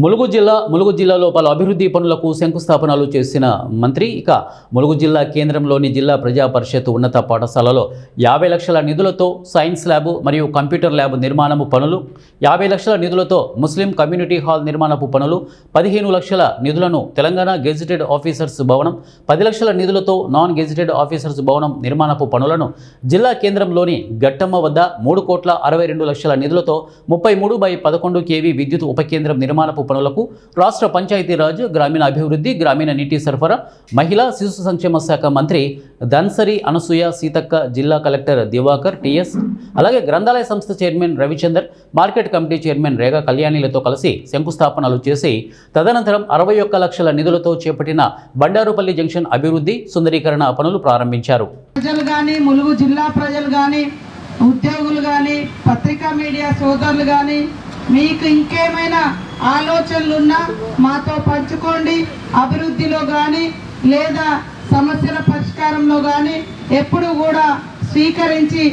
ములుగు జిల్లాలో పలు అభివృద్ధి పనులకు శంకుస్థాపనలు చేసిన మంత్రి ములుగు జిల్లా కేంద్రంలోని జిల్లా ప్రజా పరిషత్ ఉన్నత పాఠశాలలో 50 లక్షల నిధులతో సైన్స్ ల్యాబ్ మరియు కంప్యూటర్ ల్యాబ్ నిర్మాణము పనులు, 50 లక్షల నిధులతో ముస్లిం కమ్యూనిటీ హాల్ నిర్మాణపు పనులు, 15 లక్షల నిధులను తెలంగాణ గెజిటెడ్ ఆఫీసర్స్ భవనం, 10 లక్షల నిధులతో నాన్ గెజిటెడ్ ఆఫీసర్స్ భవనం నిర్మాణపు పనులను జిల్లా కేంద్రంలోని గట్టమ్మ వద్ద 3,62,00,000 నిధులతో 33/11 kV విద్యుత్ ఉపకేంద్రం నిర్మాణపు పనులకు రాష్ట్ర పంచాయతీరాజ్, గ్రామీణాభివృద్ధి, గ్రామీణ నీటి సరఫరా, మహిళా శిశు సంక్షేమ శాఖ మంత్రి ధన్సరి అనసూయ సీతక్క, జిల్లా కలెక్టర్ దివాకర్ టిఎస్, అలాగే గ్రంథాలయ సంస్థ chairman Ravichandar, market committee chairman Rega కళ్యాణిలతో కలిసి శంకుస్థాపనలు చేసి తదనంతరం 61 లక్షల నిధులతో చేపట్టిన బండారుపల్లి జంక్షన్ అభివృద్ధి, సుందరీకరణ పనులు ప్రారంభించారు. ప్రజలు కానీ, ములుగు జిల్లా ప్రజలు కానీ, ఉద్యోగులు కానీ, పత్రికా మీడియా సోదరులు కానీ, మీకు ఇంకేమైనా ఆలోచనలున్నా మాతో పంచుకోండి. అభివృద్ధిలో కానీ లేదా సమస్యల పరిష్కారంలో కానీ ఎప్పుడు కూడా స్వీకరించి